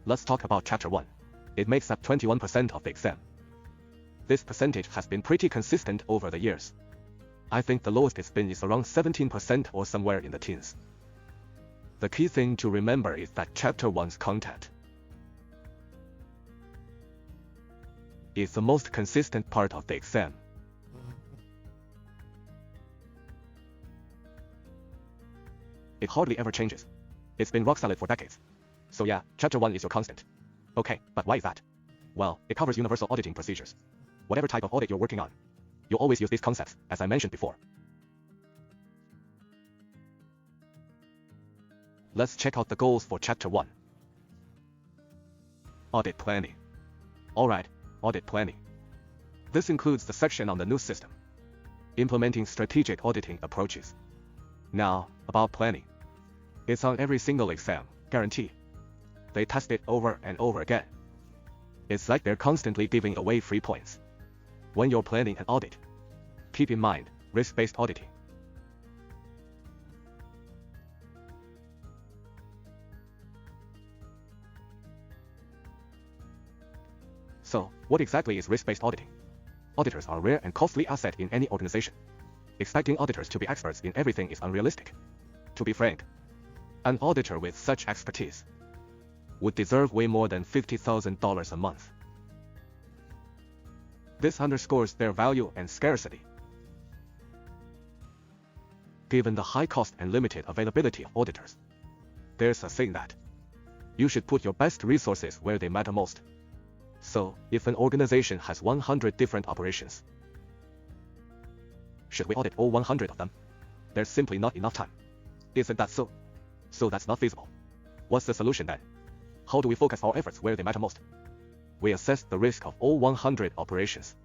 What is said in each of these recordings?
Let's talk about Chapter 1. It makes up 21% of the exam. This percentage has been pretty consistent over the years. I think the lowest it's been is around 17% or somewhere in the teens. The key thing to remember is that Chapter 1's content is the most consistent part of the exam. It hardly ever changes. It's been rock solid for decades. So yeah, Chapter 1 is your constant. Okay, but why is that? Well, it covers universal auditing procedures. Whatever type of audit you're working on, you'll always use these concepts, as I mentioned before. Let's check out the goals for Chapter 1. Audit Planning. Alright, Audit Planning. This includes the section on the new system, implementing strategic auditing approaches. Now, about planning. It's on every single exam, guarantee. They test it over and over again. It's like they're constantly giving away free points. When you're planning an audit, keep in mind risk-based auditing. So, what exactly is risk-based auditing? Auditors are a rare and costly asset in any organization. Expecting auditors to be experts in everything is unrealistic. To be frank, an auditor with such expertise would deserve way more than $50,000 a month. This underscores their value and scarcity. Given the high cost and limited availability of auditors, there's a saying that you should put your best resources where they matter most. So, if an organization has 100 different operations, should we audit all 100 of them? There's simply not enough time. Isn't that so? So that's not feasible. What's the solution then? How do we focus our efforts where they matter most? We assess the risk of all 100 operations.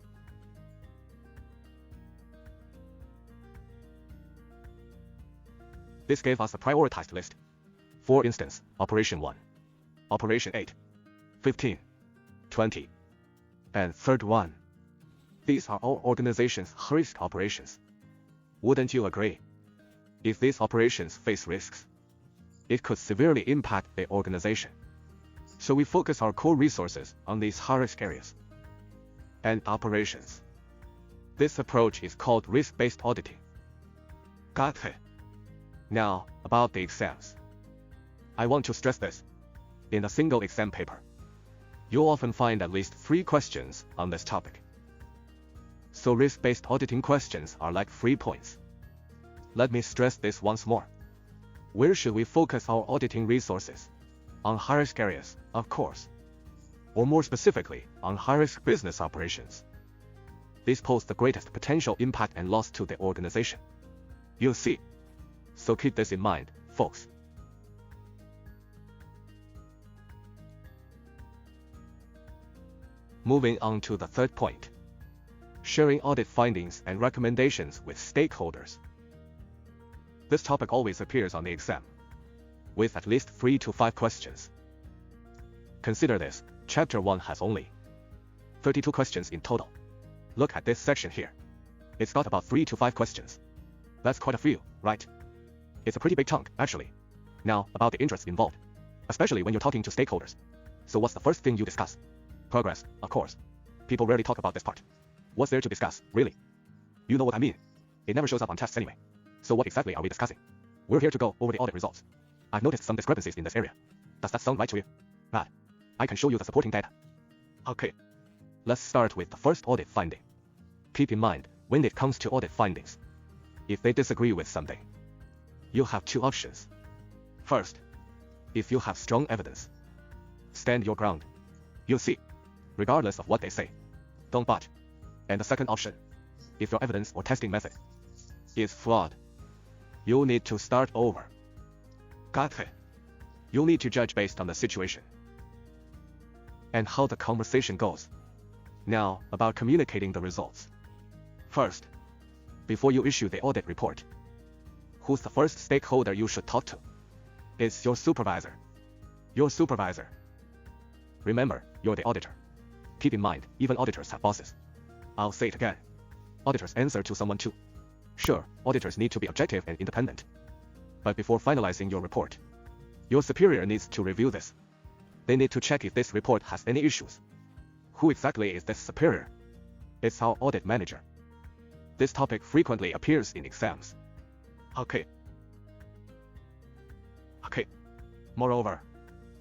This gave us a prioritized list. For instance, Operation 1, Operation 8, 15, 20, and third one. These are all organizations' high-risk operations. Wouldn't you agree? If these operations face risks, it could severely impact the organization. So we focus our core resources on these high-risk areas and operations. This approach is called risk-based auditing. Got it? Now, about the exams. I want to stress this. In a single exam paper, you'll often find at least 3 questions on this topic. So risk-based auditing questions are like free points. Let me stress this once more. Where should we focus our auditing resources? On high-risk areas, of course. Or more specifically, on high-risk business operations. These pose the greatest potential impact and loss to the organization. You'll see. So keep this in mind, folks. Moving on to the third point. Sharing audit findings and recommendations with stakeholders. This topic always appears on the exam, with at least 3 to 5 questions. Consider this, Chapter 1 has only 32 questions in total. Look at this section here. It's got about 3 to 5 questions. That's quite a few, right? It's a pretty big chunk, actually. Now, about the interests involved, especially when you're talking to stakeholders. So what's the first thing you discuss? Progress, of course. People rarely talk about this part. What's there to discuss, really? You know what I mean. It never shows up on tests anyway. So what exactly are we discussing? We're here to go over the audit results. I've noticed some discrepancies in this area. Does that sound right to you? Right. I can show you the supporting data. Okay. Let's start with the first audit finding. Keep in mind, when it comes to audit findings, if they disagree with something, you have 2 options. First, if you have strong evidence, stand your ground. You'll see, regardless of what they say, don't budge. And the second option, if your evidence or testing method is flawed, you'll need to start over. Got it? You'll need to judge based on the situation and how the conversation goes. Now, about communicating the results. First, before you issue the audit report, who's the first stakeholder you should talk to? It's your supervisor. Your supervisor. Remember, you're the auditor. Keep in mind, even auditors have bosses. I'll say it again. Auditors answer to someone too. Sure, auditors need to be objective and independent. But before finalizing your report, your superior needs to review this. They need to check if this report has any issues. Who exactly is this superior? It's our audit manager. This topic frequently appears in exams. Okay. Moreover,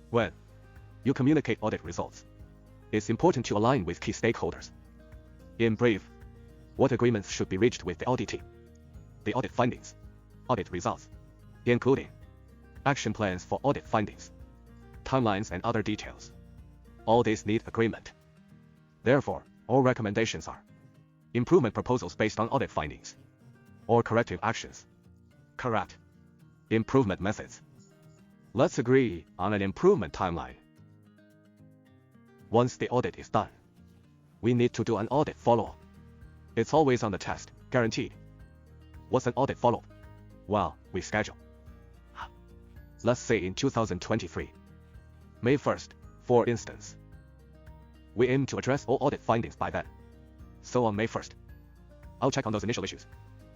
when you communicate audit results, it's important to align with key stakeholders. In brief, what agreements should be reached with the auditee, the audit findings, audit results, including action plans for audit findings, timelines and other details. All these need agreement. Therefore, all recommendations are improvement proposals based on audit findings, or corrective actions. Correct. Improvement methods. Let's agree on an improvement timeline. Once the audit is done, we need to do an audit follow-up. It's always on the test, guaranteed. What's an audit follow-up? Well, we schedule. Let's say in 2023, May 1st, for instance. We aim to address all audit findings by then. So on May 1st, I'll check on those initial issues,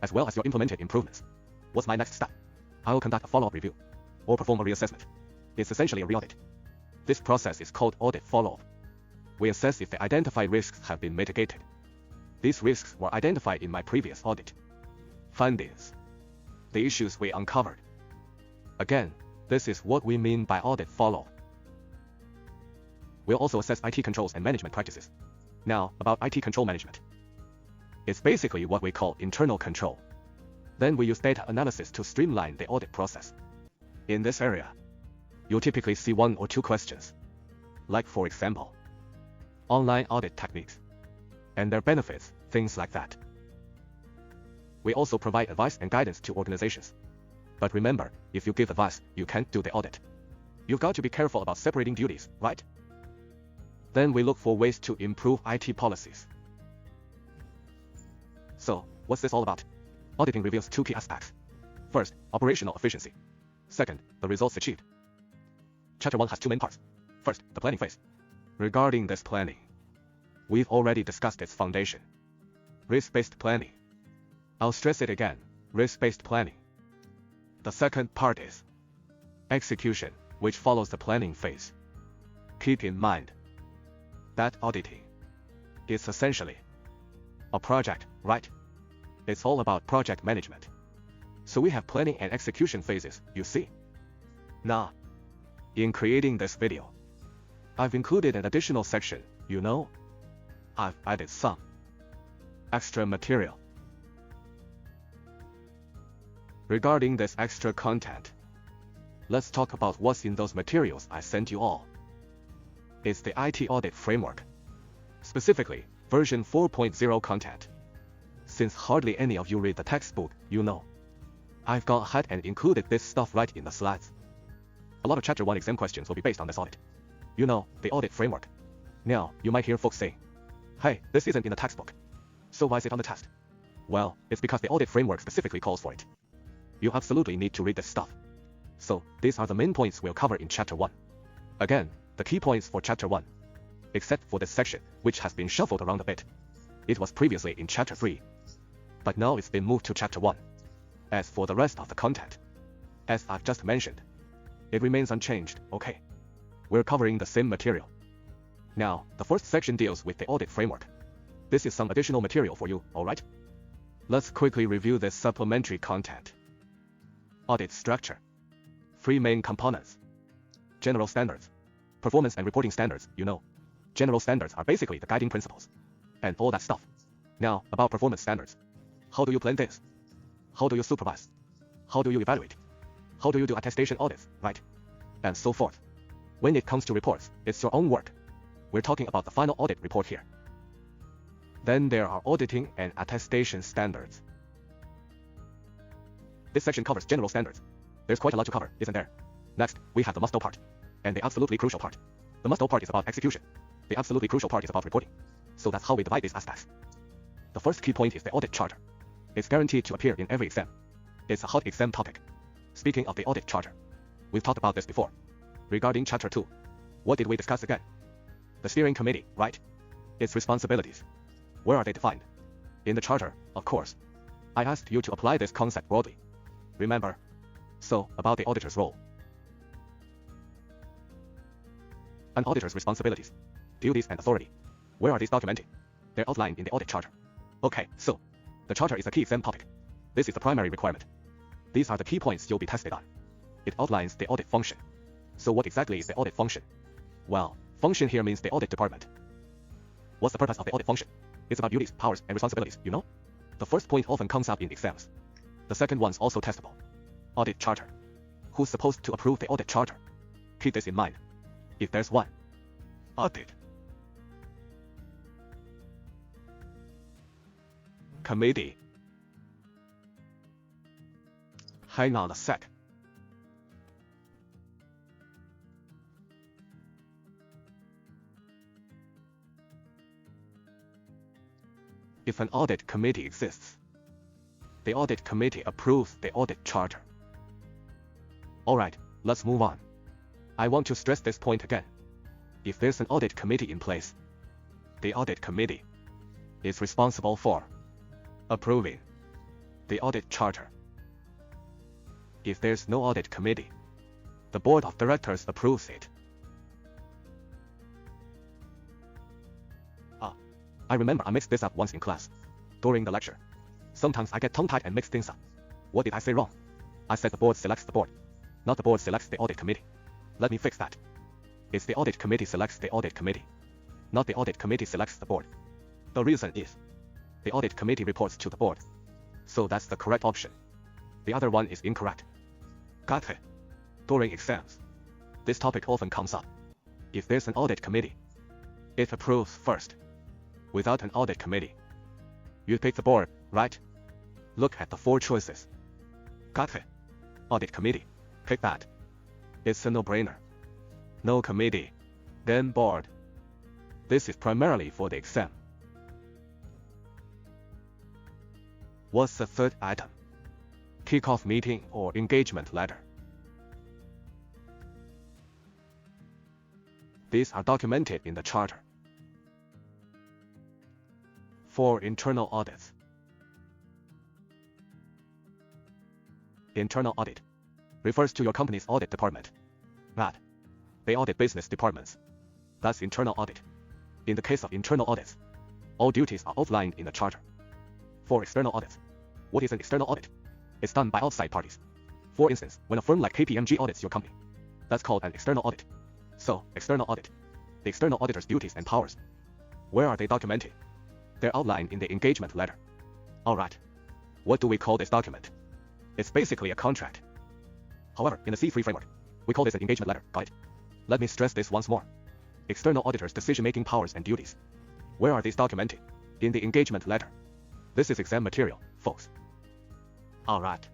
as well as your implemented improvements. What's my next step? I'll conduct a follow-up review, or perform a reassessment. It's essentially a re-audit. This process is called audit follow-up. We assess if the identified risks have been mitigated. These risks were identified in my previous audit. Findings. The issues we uncovered. Again, this is what we mean by audit follow-up. We'll also assess IT controls and management practices. Now, about IT control management. It's basically what we call internal control. Then we use data analysis to streamline the audit process. In this area, you'll typically see 1 or 2 questions. Like for example, online audit techniques and their benefits, things like that. We also provide advice and guidance to organizations. But remember, if you give advice, you can't do the audit. You've got to be careful about separating duties, right? Then we look for ways to improve IT policies. So, what's this all about? Auditing reveals 2 key aspects. First, operational efficiency. Second, the results achieved. Chapter 1 has 2 main parts. First, the planning phase. Regarding this planning, we've already discussed its foundation. Risk-based planning. I'll stress it again, risk-based planning. The second part is execution, which follows the planning phase. Keep in mind that auditing is essentially a project, right? It's all about project management. So we have planning and execution phases, you see. Now, in creating this video, I've included an additional section, I've added some extra material. Regarding this extra content, let's talk about what's in those materials I sent you all. It's the IT Audit Framework, specifically version 4.0 content. Since hardly any of you read the textbook, I've gone ahead and included this stuff right in the slides. A lot of Chapter 1 exam questions will be based on this audit. The audit framework. Now, you might hear folks say, hey, this isn't in the textbook. So why is it on the test? Well, it's because the audit framework specifically calls for it. You absolutely need to read this stuff. So, these are the main points we'll cover in Chapter 1. Again, the key points for Chapter 1. Except for this section, which has been shuffled around a bit. It was previously in Chapter 3. But now it's been moved to Chapter 1. As for the rest of the content, as I've just mentioned, it remains unchanged, okay? We're covering the same material. Now, the first section deals with the audit framework. This is some additional material for you, alright? Let's quickly review this supplementary content. Audit structure. 3 main components. General standards. Performance and reporting standards, General standards are basically the guiding principles. And all that stuff. Now, about performance standards. How do you plan this? How do you supervise? How do you evaluate? How do you do attestation audits, right? And so forth. When it comes to reports, it's your own work. We're talking about the final audit report here. Then there are auditing and attestation standards. This section covers general standards. There's quite a lot to cover, isn't there? Next, we have the must-know part. And the absolutely crucial part. The must-know part is about execution. The absolutely crucial part is about reporting. So that's how we divide these aspects. The first key point is the audit charter. It's guaranteed to appear in every exam. It's a hot exam topic. Speaking of the audit charter, we've talked about this before. Regarding Chapter 2, what did we discuss again? The steering committee, right? Its responsibilities. Where are they defined? In the charter, of course. I asked you to apply this concept broadly. Remember? So, about the auditor's role. An auditor's responsibilities, duties and authority. Where are these documented? They're outlined in the audit charter. Okay, so the charter is a key exam topic. This is the primary requirement. These are the key points you'll be tested on. It outlines the audit function. So what exactly is the audit function? Well, function here means the audit department. What's the purpose of the audit function? It's about duties, powers, and responsibilities, you know? The first point often comes up in exams. The second one's also testable. Audit charter. Who's supposed to approve the audit charter? Keep this in mind. If there's one. Audit committee. Hang on a sec. If an audit committee exists, the audit committee approves the audit charter. Alright, let's move on. I want to stress this point again. If there's an audit committee in place, the audit committee is responsible for approving the audit charter. If there's no audit committee, the board of directors approves it. I remember I mixed this up once in class, during the lecture. Sometimes I get tongue-tied and mix things up. What did I say wrong? I said the board selects the board, not the board selects the audit committee. Let me fix that. It's the audit committee selects the audit committee, not the audit committee selects the board. The reason is, the audit committee reports to the board. So that's the correct option. The other one is incorrect. Got it? During exams, this topic often comes up. If there's an audit committee, it approves first. Without an audit committee, you pick the board, right? Look at the 4 choices. Got it? Audit committee, pick that. It's a no-brainer. No committee, then board. This is primarily for the exam. What's the third item? Kickoff meeting or engagement letter. These are documented in the charter. For internal audits. Internal audit refers to your company's audit department. That they audit business departments. That's internal audit. In the case of internal audits, all duties are outlined in the charter. For external audits, what is an external audit? It's done by outside parties. For instance, when a firm like KPMG audits your company, that's called an external audit. So, external audit. The external auditor's duties and powers. Where are they documented? They're outlined in the engagement letter. Alright. What do we call this document? It's basically a contract. However, in the C3 framework, we call this an engagement letter. Got it? Let me stress this once more. External auditors' decision-making powers and duties. Where are these documented? In the engagement letter. This is exam material, folks. Alright.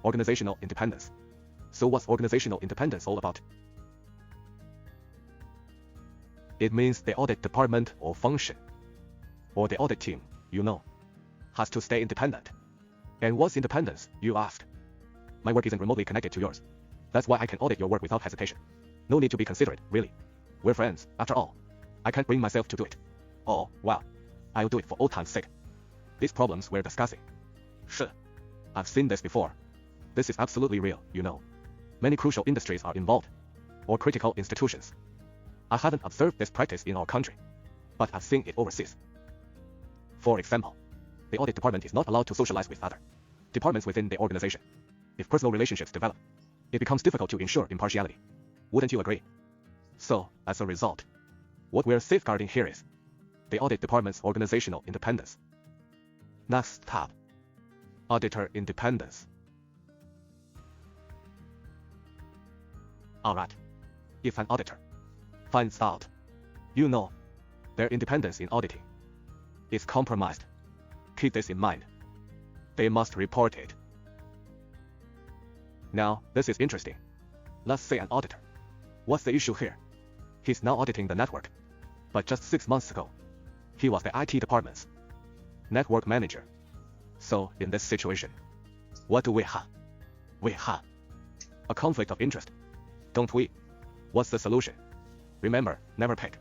Organizational independence. So what's organizational independence all about? It means the audit department or function, or the audit team, you know, has to stay independent. And what's independence, you asked? My work isn't remotely connected to yours. That's why I can audit your work without hesitation. No need to be considerate, really. We're friends, after all. I can't bring myself to do it. Oh, well, I'll do it for old time's sake. These problems we're discussing. Sure. I've seen this before. This is absolutely real, you know. Many crucial industries are involved, or critical institutions. I haven't observed this practice in our country, but I've seen it overseas. For example, the audit department is not allowed to socialize with other departments within the organization. If personal relationships develop, it becomes difficult to ensure impartiality. Wouldn't you agree? So, as a result, what we're safeguarding here is the audit department's organizational independence. Next tab. Auditor independence. Alright. If an auditor finds out, you know, their independence in auditing is compromised, keep this in mind. They must report it. Now, this is interesting. Let's say an auditor. What's the issue here? He's now auditing the network. But just 6 months ago, he was the IT department's network manager. So, in this situation, what do we have? We have a conflict of interest, don't we? What's the solution? Remember, never pick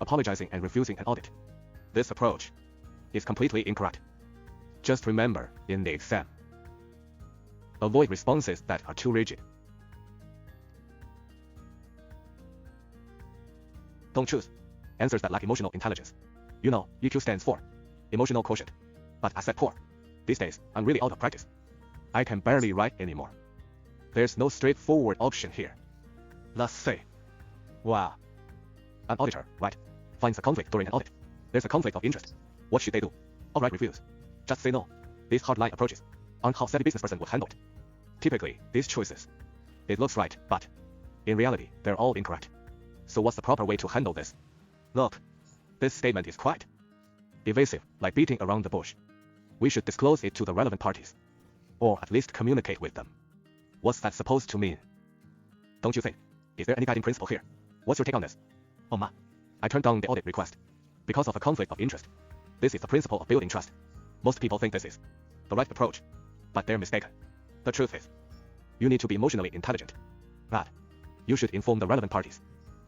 apologizing and refusing an audit. This approach is completely incorrect. Just remember, in the exam, avoid responses that are too rigid. Don't choose answers that lack emotional intelligence. You know, EQ stands for emotional quotient. But I said poor. These days, I'm really out of practice. I can barely write anymore. There's no straightforward option here. Let's say, wow, an auditor, right, finds a conflict during an audit. There's a conflict of interest. What should they do? Outright refuse. Just say no. These hardline approaches aren't how a savvy business person would handle it. Typically, these choices, it looks right, but in reality, they're all incorrect. So what's the proper way to handle this? Look, this statement is quite evasive, like beating around the bush. We should disclose it to the relevant parties, or at least communicate with them. What's that supposed to mean? Don't you think? Is there any guiding principle here? What's your take on this? Oh ma, I turned down the audit request because of a conflict of interest. This is the principle of building trust. Most people think this is the right approach, but they're mistaken. The truth is, you need to be emotionally intelligent. That you should inform the relevant parties.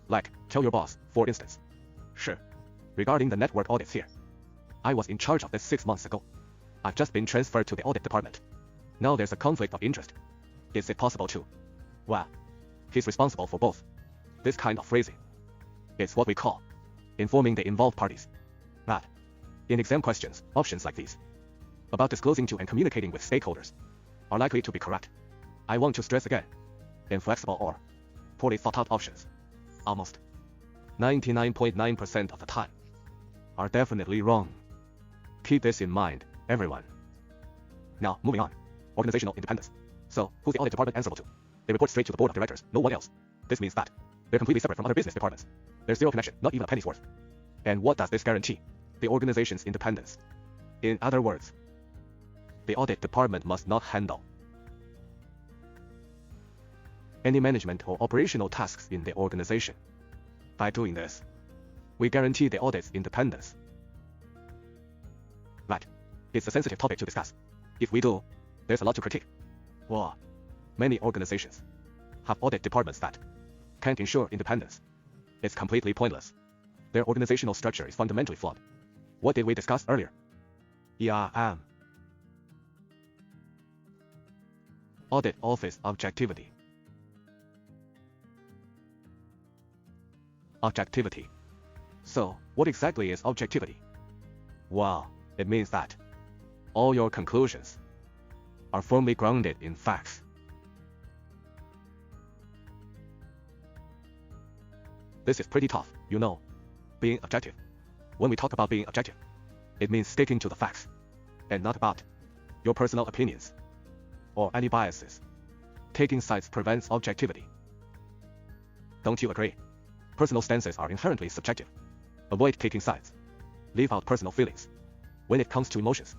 Like, tell your boss, for instance. Sure. Regarding the network audits here, I was in charge of this 6 months ago. I've just been transferred to the audit department. Now there's a conflict of interest. Is it possible to? Well, he's responsible for both. This kind of phrasing, it's what we call informing the involved parties. That, in exam questions, options like these, about disclosing to and communicating with stakeholders, are likely to be correct. I want to stress again, inflexible or poorly thought out options, almost 99.9% of the time, are definitely wrong. Keep this in mind, everyone. Now, moving on. Organizational independence. So, who's the audit department answerable to? They report straight to the board of directors, no one else. This means that they're completely separate from other business departments. There's zero connection, not even a penny's worth. And what does this guarantee? The organization's independence. In other words, the audit department must not handle any management or operational tasks in the organization. By doing this, we guarantee the audit's independence. Right. It's a sensitive topic to discuss. If we do, there's a lot to critique. Well, many organizations have audit departments that can't ensure independence. It's completely pointless. Their organizational structure is fundamentally flawed. What did we discuss earlier? Audit office objectivity. Objectivity. So, what exactly is objectivity? Well, it means that all your conclusions are firmly grounded in facts. This is pretty tough, you know, being objective. When we talk about being objective, it means sticking to the facts, and not about your personal opinions or any biases. Taking sides prevents objectivity. Don't you agree? Personal stances are inherently subjective. Avoid taking sides. Leave out personal feelings. When it comes to emotions,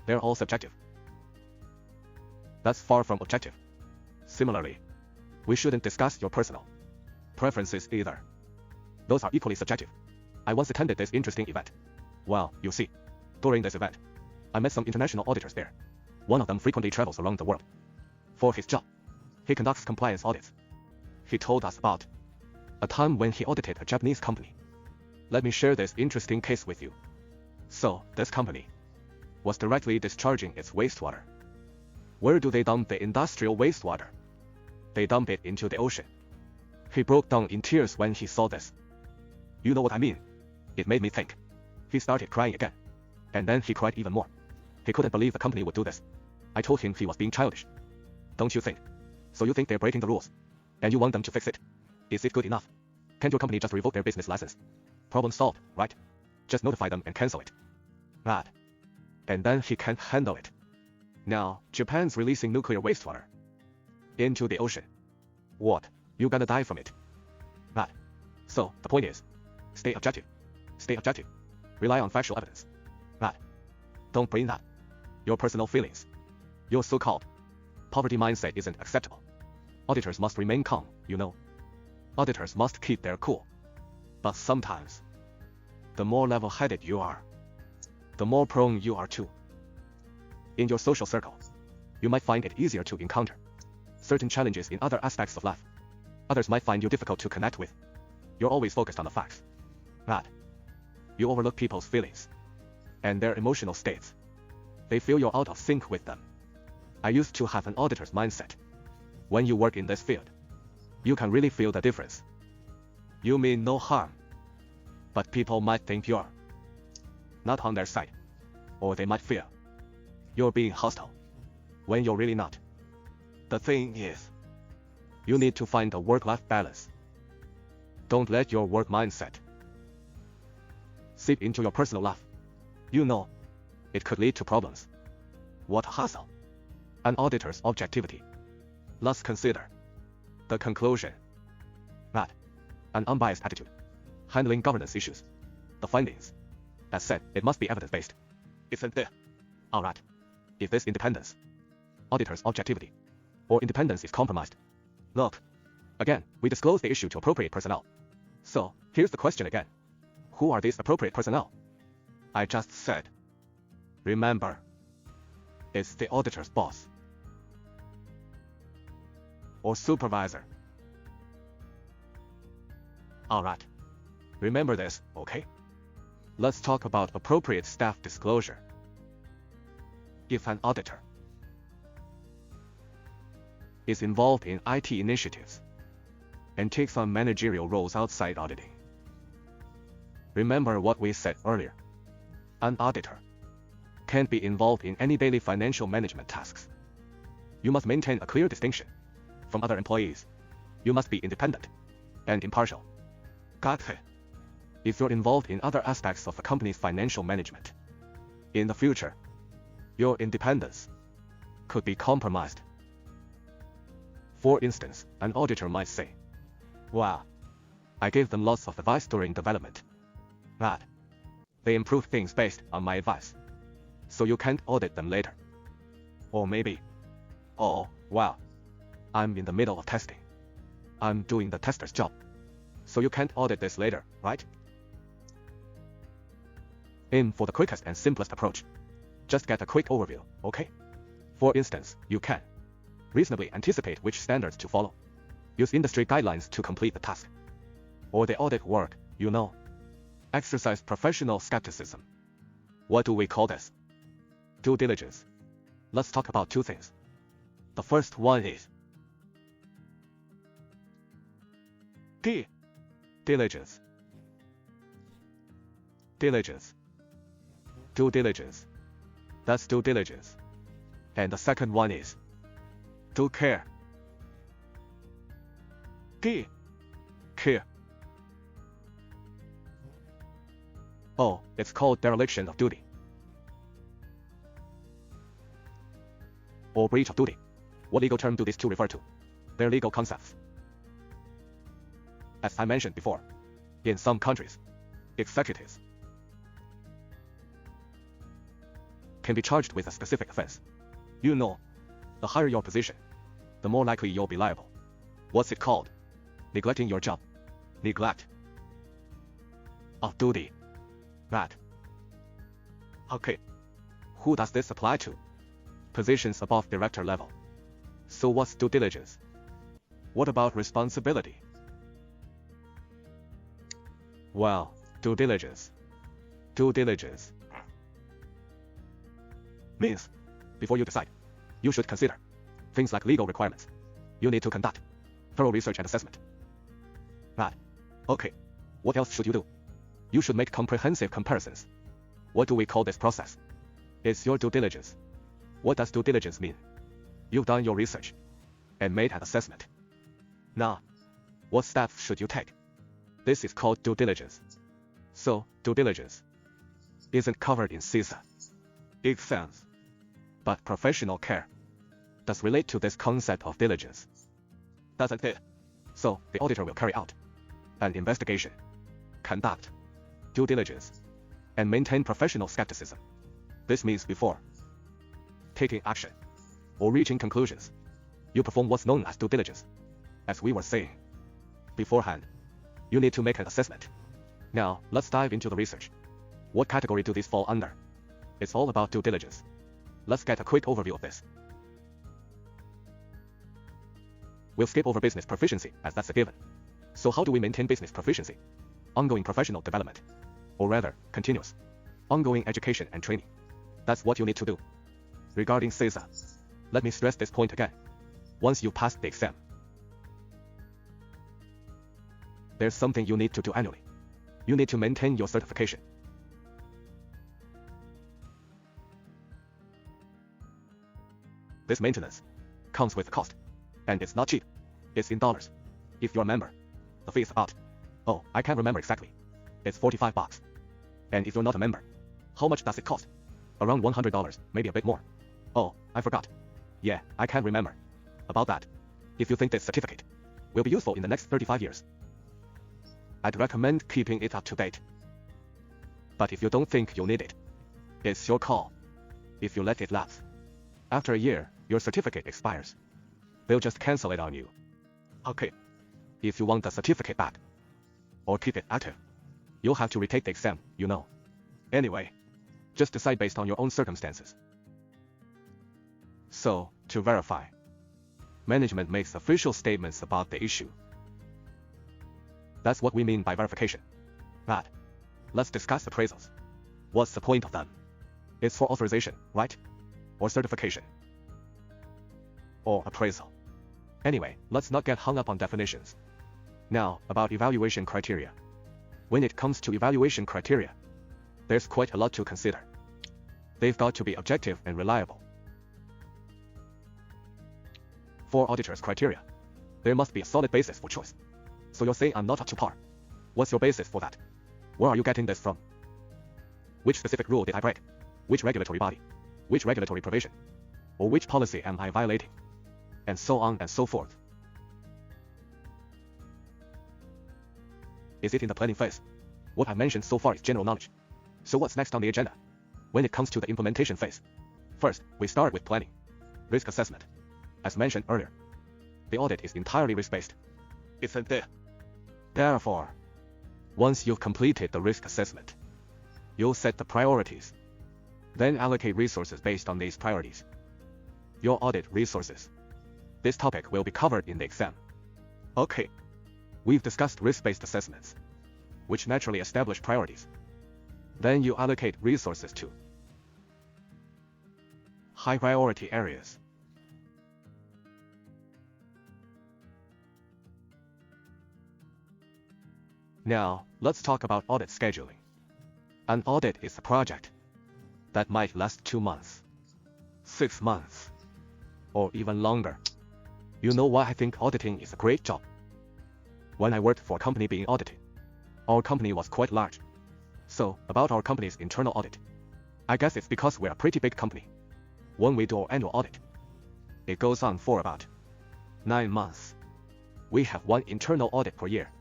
they're all subjective. That's far from objective. Similarly, we shouldn't discuss your personal preferences either. Those are equally subjective. I once attended this interesting event. Well, you see, during this event, I met some international auditors there. One of them frequently travels around the world. For his job, he conducts compliance audits. He told us about a time when he audited a Japanese company. Let me share this interesting case with you. So, this company was directly discharging its wastewater. Where do they dump the industrial wastewater? They dump it into the ocean. He broke down in tears when he saw this. You know what I mean? It made me think. He started crying again. And then he cried even more. He couldn't believe the company would do this. I told him he was being childish. Don't you think? So you think they're breaking the rules, and you want them to fix it? Is it good enough? Can't your company just revoke their business license? Problem solved, right? Just notify them and cancel it. That. And then he can't handle it. Now, Japan's releasing nuclear wastewater into the ocean. What? You gonna die from it? That. So, the point is, stay objective. Stay objective. Rely on factual evidence. That. Don't bring that. Your personal feelings. Your so-called poverty mindset isn't acceptable. Auditors must remain calm, you know. Auditors must keep their cool. But sometimes, the more level-headed you are, the more prone you are to. In your social circle, you might find it easier to encounter certain challenges in other aspects of life. Others might find you difficult to connect with. You're always focused on the facts. That. You overlook people's feelings and their emotional states. They feel you're out of sync with them. I used to have an auditor's mindset. When you work in this field, you can really feel the difference. You mean no harm. But people might think you're not on their side, or they might fear you're being hostile, when you're really not. The thing is, you need to find a work-life balance. Don't let your work mindset seep into your personal life. You know, it could lead to problems. What hustle? An auditor's objectivity. Let's consider the conclusion that an unbiased attitude, handling governance issues, the findings. As said, it must be evidence-based. Isn't there? Alright. If this independence, auditor's objectivity, or independence is compromised, look, again, we disclose the issue to appropriate personnel. So, here's the question again. Who are these appropriate personnel? I just said. Remember, it's the auditor's boss or supervisor. Alright. Remember this, okay? Let's talk about appropriate staff disclosure. If an auditor is involved in IT initiatives and takes on managerial roles outside auditing, remember what we said earlier. An auditor can't be involved in any daily financial management tasks. You must maintain a clear distinction from other employees. You must be independent and impartial. Got it? If you're involved in other aspects of the company's financial management, in the future, your independence could be compromised. For instance, an auditor might say, "Wow, I gave them lots of advice during development. But they improved things based on my advice, so you can't audit them later." Or maybe, "Oh, wow, I'm in the middle of testing. I'm doing the tester's job, so you can't audit this later, right?" Aim for the quickest and simplest approach. Just get a quick overview, okay? For instance, you can reasonably anticipate which standards to follow. Use industry guidelines to complete the task. Or the audit work, you know. Exercise professional skepticism. What do we call this? Due diligence. Let's talk about two things. The first one is diligence. Diligence. Due diligence. That's due diligence. And the second one is due care. Care. Oh, it's called dereliction of duty. Or breach of duty. What legal term do these two refer to? They're legal concepts. As I mentioned before, in some countries, executives can be charged with a specific offense. You know, the higher your position, the more likely you'll be liable. What's it called? Neglecting your job. Neglect of duty. Right. Okay. Who does this apply to? Positions above director level. So what's due diligence? What about responsibility? Well, due diligence means, before you decide, you should consider things like legal requirements. You need to conduct thorough research and assessment. Right. Okay. What else should you do? You should make comprehensive comparisons. What do we call this process? It's your due diligence. What does due diligence mean? You've done your research and made an assessment. Now, what steps should you take? This is called due diligence. So, due diligence isn't covered in CISA exams, but professional care does relate to this concept of diligence, doesn't it? So, the auditor will carry out an investigation, conduct due diligence, and maintain professional skepticism. This means before taking action or reaching conclusions, you perform what's known as due diligence. As we were saying beforehand, you need to make an assessment. Now, let's dive into the research. What category do these fall under? It's all about due diligence. Let's get a quick overview of this. We'll skip over business proficiency, as that's a given. So how do we maintain business proficiency? Ongoing professional development. Or rather, continuous, ongoing education and training. That's what you need to do. Regarding CISA, let me stress this point again. Once you pass the exam, there's something you need to do annually. you need to maintain your certification. This maintenance comes with a cost, and it's not cheap. It's in dollars. If you're a member, the fee is about, oh, I can't remember exactly. It's $45. And if you're not a member, how much does it cost? Around $100, maybe a bit more. Oh, I forgot. Yeah, I can't remember. About that. If you think this certificate will be useful in the next 35 years, I'd recommend keeping it up to date. But if you don't think you'll need it, it's your call. If you let it lapse, after a year, your certificate expires. They'll just cancel it on you. Okay. If you want the certificate back, or keep it active, you'll have to retake the exam, you know. Anyway, just decide based on your own circumstances. So, to verify, management makes official statements about the issue. That's what we mean by verification. But, let's discuss appraisals. What's the point of them? It's for authorization, right? Or certification? Or appraisal? Anyway, let's not get hung up on definitions. Now, about evaluation criteria. When it comes to evaluation criteria, there's quite a lot to consider. They've got to be objective and reliable. For auditors' criteria, there must be a solid basis for choice. So you're saying I'm not up to par. What's your basis for that? Where are you getting this from? Which specific rule did I break? Which regulatory body? Which regulatory provision? Or which policy am I violating? And so on and so forth. Is it in the planning phase? What I mentioned so far is general knowledge. So what's next on the agenda? When it comes to the implementation phase, first, we start with planning. Risk assessment. As mentioned earlier, the audit is entirely risk-based. Isn't it? Therefore, once you've completed the risk assessment, you'll set the priorities. Then allocate resources based on these priorities. Your audit resources. This topic will be covered in the exam. Okay. We've discussed risk-based assessments, which naturally establish priorities. Then you allocate resources to high priority areas. Now, let's talk about audit scheduling. An audit is a project that might last 2 months, 6 months, or even longer. You know why I think auditing is a great job? When I worked for a company being audited, our company was quite large. So, about our company's internal audit, I guess it's because we're a pretty big company. When we do our annual audit, it goes on for about 9 months. We have 1 internal audit per year,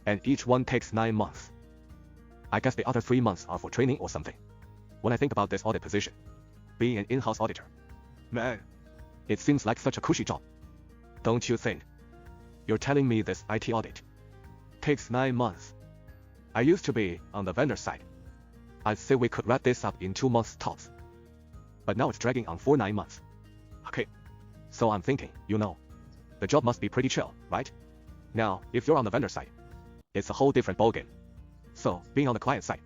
and each one takes 9 months. I guess the other 3 months are for training or something. When I think about this audit position, being an in-house auditor, man, it seems like such a cushy job. Don't you think? You're telling me this IT audit takes 9 months. I used to be on the vendor side. I'd say we could wrap this up in 2 months tops. But now it's dragging on for 9 months. Okay. So I'm thinking, you know, the job must be pretty chill, right? Now, if you're on the vendor side, it's a whole different ballgame. So, being on the client side,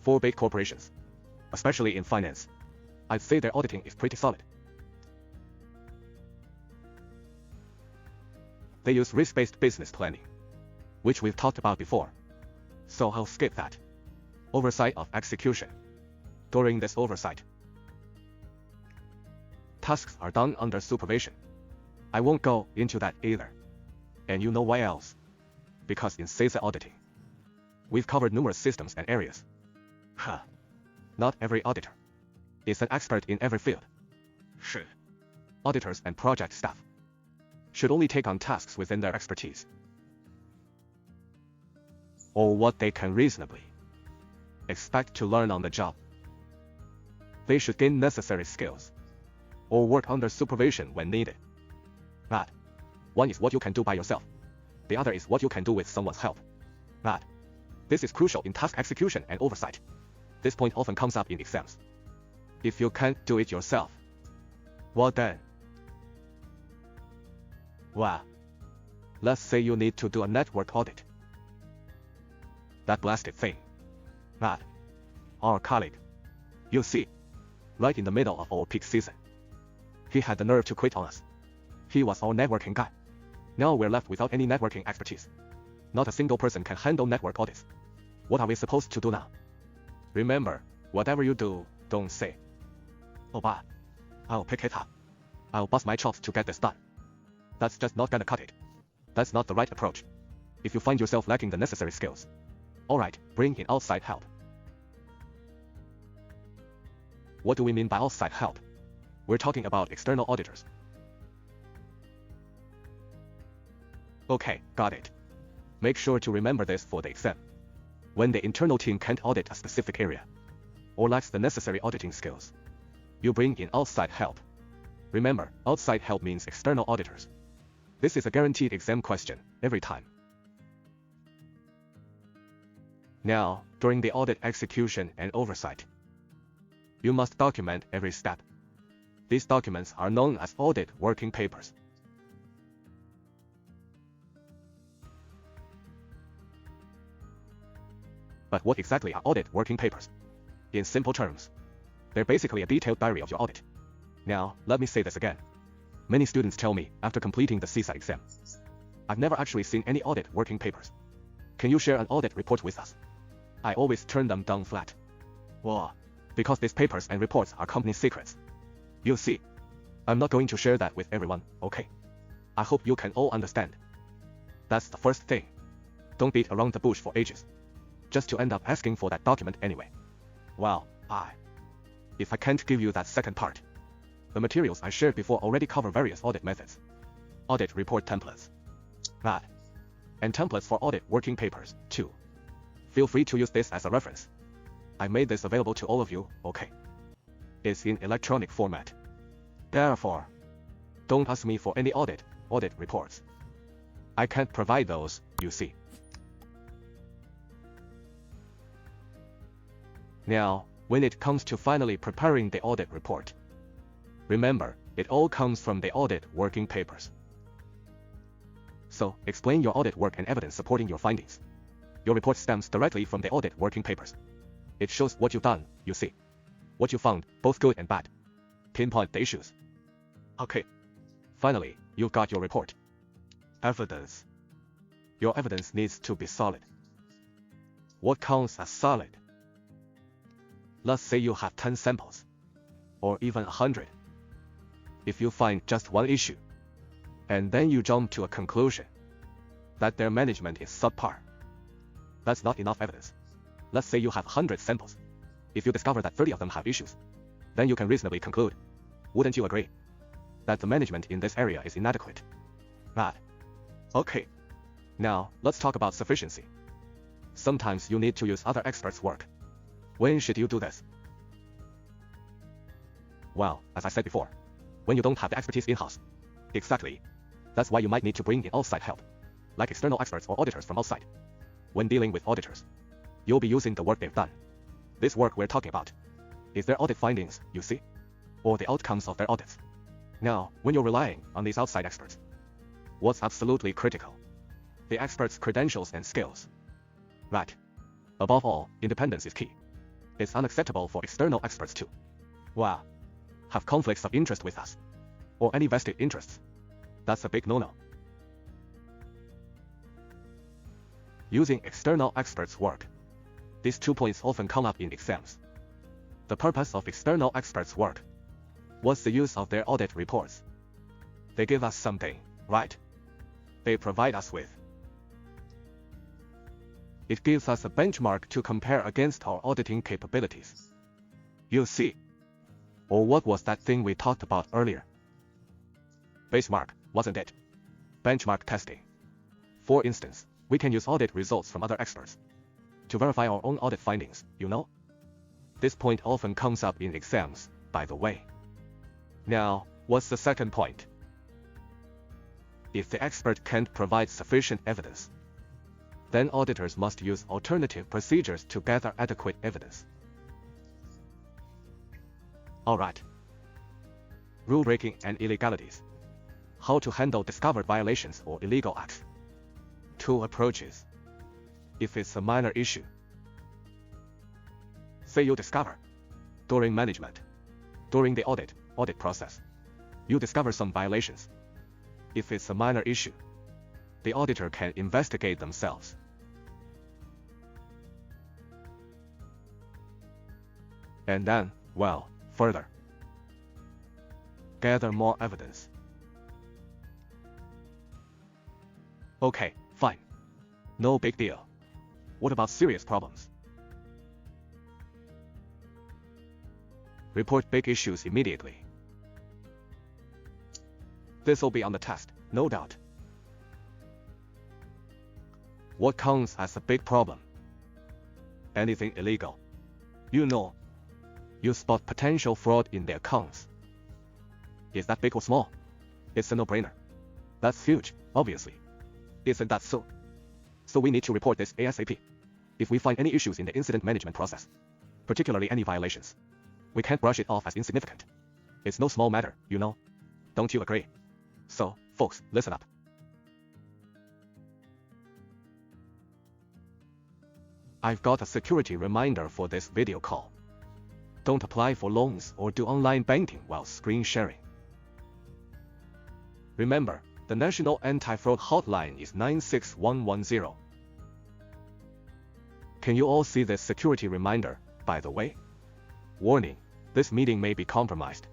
for big corporations, especially in finance, I'd say their auditing is pretty solid. They use risk-based business planning, which we've talked about before. So I'll skip that. Oversight of execution. During this oversight, tasks are done under supervision. I won't go into that either. And you know why else? Because in CISA auditing, we've covered numerous systems and areas. Not every auditor is an expert in every field. Auditors and project staff should only take on tasks within their expertise, or what they can reasonably expect to learn on the job. They should gain necessary skills, or work under supervision when needed. But one is what you can do by yourself. The other is what you can do with someone's help. But this is crucial in task execution and oversight. This point often comes up in exams. If you can't do it yourself, what then? Well, let's say you need to do a network audit. That blasted thing. But our colleague, you see, right in the middle of our peak season, he had the nerve to quit on us. He was our networking guy. Now we're left without any networking expertise. Not a single person can handle network audits. What are we supposed to do now? Remember, whatever you do, don't say, "Oh, but I'll pick it up. I'll bust my chops to get this done." That's just not gonna cut it. That's not the right approach. If you find yourself lacking the necessary skills, alright, bring in outside help. What do we mean by outside help? We're talking about external auditors. Okay, got it. Make sure to remember this for the exam. When the internal team can't audit a specific area, or lacks the necessary auditing skills, you bring in outside help. Remember, outside help means external auditors. This is a guaranteed exam question, every time. Now, during the audit execution and oversight, you must document every step. These documents are known as audit working papers. But what exactly are audit working papers? In simple terms, they're basically a detailed diary of your audit. Now, let me say this again. Many students tell me, after completing the CISA exam, "I've never actually seen any audit working papers. Can you share an audit report with us?" I always turn them down flat. Well, because these papers and reports are company secrets. You see, I'm not going to share that with everyone, okay? I hope you can all understand. That's the first thing. Don't beat around the bush for ages, just to end up asking for that document anyway. Well, if I can't give you that second part, the materials I shared before already cover various audit methods, audit report templates, and templates for audit working papers, too. Feel free to use this as a reference. I made this available to all of you, okay? It's in electronic format. Therefore, don't ask me for any audit reports. I can't provide those, you see. Now, when it comes to finally preparing the audit report, remember, it all comes from the audit working papers. So, explain your audit work and evidence supporting your findings. Your report stems directly from the audit working papers. It shows what you've done, you see. What you found, both good and bad. Pinpoint the issues. Okay. Finally, you've got your report. Evidence. Your evidence needs to be solid. What counts as solid? Let's say you have 10 samples, or even 100. If you find just one issue, and then you jump to a conclusion that their management is subpar, that's not enough evidence. Let's say you have 100 samples. If you discover that 30 of them have issues, then you can reasonably conclude, wouldn't you agree, that the management in this area is inadequate? Okay. Now, let's talk about sufficiency. Sometimes you need to use other experts' work. When should you do this? Well, as I said before, when you don't have the expertise in-house. Exactly. That's why you might need to bring in outside help, like external experts or auditors from outside. When dealing with auditors, you'll be using the work they've done. This work we're talking about is their audit findings, you see, or the outcomes of their audits. Now, when you're relying on these outside experts, what's absolutely critical? The expert's credentials and skills. Right. Above all, independence is key. It's unacceptable for external experts to, have conflicts of interest with us, or any vested interests. That's a big no-no. Using external experts' work. These 2 points often come up in exams. The purpose of external experts' work. What's the use of their audit reports? They give us something, right? They provide us with. It gives us a benchmark to compare against our auditing capabilities. You see. Or what was that thing we talked about earlier? Basemark, wasn't it? Benchmark testing. For instance, we can use audit results from other experts to verify our own audit findings, you know? This point often comes up in exams, by the way. Now, what's the second point? If the expert can't provide sufficient evidence, then auditors must use alternative procedures to gather adequate evidence. Alright. Rule breaking and illegalities. How to handle discovered violations or illegal acts. 2 approaches. If it's a minor issue, say you discover, during management, during the audit process, you discover some violations. If it's a minor issue, the auditor can investigate themselves. And then, well, further. Gather more evidence. Okay, fine. No big deal. What about serious problems? Report big issues immediately. This'll be on the test, no doubt. What counts as a big problem? Anything illegal. You spot potential fraud in their accounts. Is that big or small? It's a no-brainer. That's huge, obviously. Isn't that so? So we need to report this ASAP. If we find any issues in the incident management process, particularly any violations, we can't brush it off as insignificant. It's no small matter, Don't you agree? So, folks, listen up. I've got a security reminder for this video call. Don't apply for loans or do online banking while screen sharing. Remember, the National Anti-Fraud Hotline is 96110. Can you all see this security reminder, by the way? Warning, this meeting may be compromised.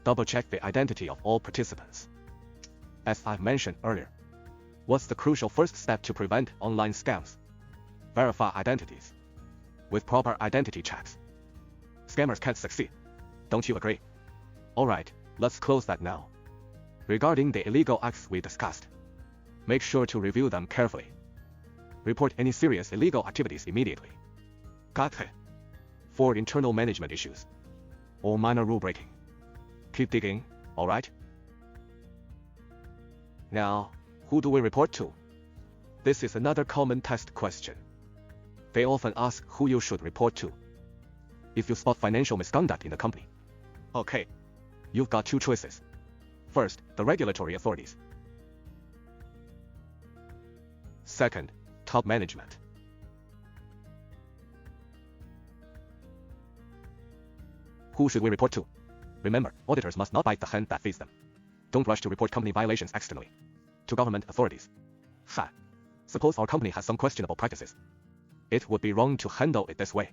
Double-check the identity of all participants. As I've mentioned earlier, what's the crucial first step to prevent online scams? Verify identities. With proper identity checks, scammers can't succeed. Don't you agree? Alright, let's close that now. Regarding the illegal acts we discussed, make sure to review them carefully. Report any serious illegal activities immediately. Got it? For internal management issues or minor rule breaking, keep digging, alright? Now, who do we report to? This is another common test question. They often ask who you should report to if you spot financial misconduct in the company. Okay, you've got two choices. First, the regulatory authorities. Second, top management. Who should we report to? Remember, auditors must not bite the hand that feeds them. Don't rush to report company violations externally. To government authorities. Suppose our company has some questionable practices. It would be wrong to handle it this way.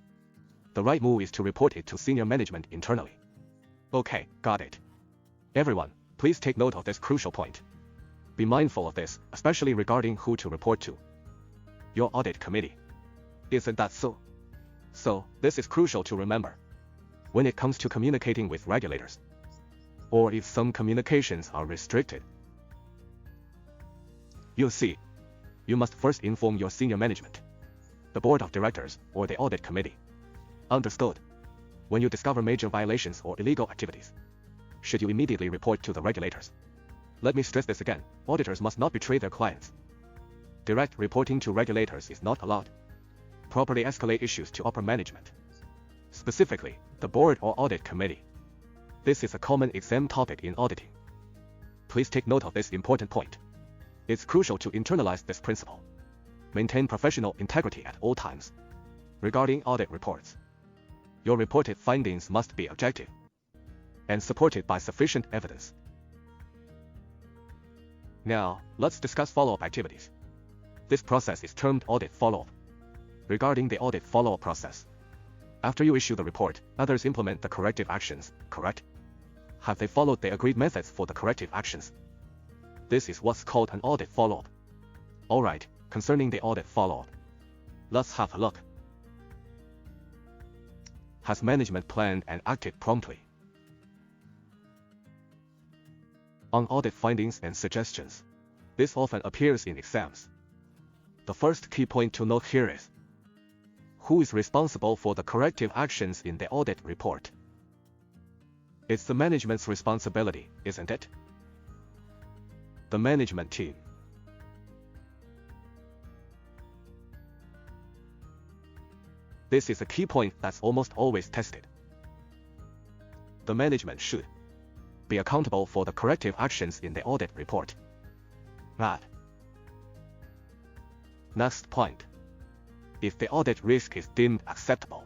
The right move is to report it to senior management internally. Okay, got it. Everyone, please take note of this crucial point. Be mindful of this, especially regarding who to report to. Your audit committee. Isn't that so? So, this is crucial to remember when it comes to communicating with regulators, or if some communications are restricted. You see, you must first inform your senior management, the board of directors, or the audit committee. Understood? When you discover major violations or illegal activities, should you immediately report to the regulators? Let me stress this again, auditors must not betray their clients. Direct reporting to regulators is not allowed. Properly escalate issues to upper management, specifically, the board or audit committee. This is a common exam topic in auditing. Please take note of this important point. It's crucial to internalize this principle. Maintain professional integrity at all times. Regarding audit reports, your reported findings must be objective and supported by sufficient evidence. Now, let's discuss follow-up activities. This process is termed audit follow-up. Regarding the audit follow-up process, after you issue the report, others implement the corrective actions, correct? Have they followed the agreed methods for the corrective actions? This is what's called an audit follow-up. Alright, concerning the audit follow-up, let's have a look. Has management planned and acted promptly on audit findings and suggestions? This often appears in exams. The first key point to note here is, who is responsible for the corrective actions in the audit report? It's the management's responsibility, isn't it? The management team. This is a key point that's almost always tested. The management should be accountable for the corrective actions in the audit report. Right. Next point. If the audit risk is deemed acceptable,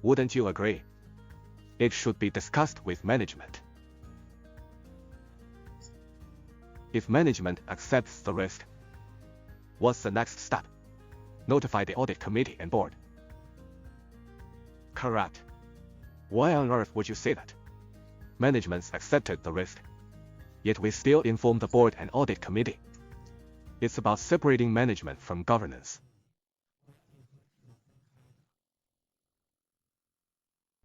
wouldn't you agree? It should be discussed with management. If management accepts the risk, what's the next step? Notify the audit committee and board. Correct. Why on earth would you say that? Management's accepted the risk. Yet we still inform the board and audit committee. It's about separating management from governance.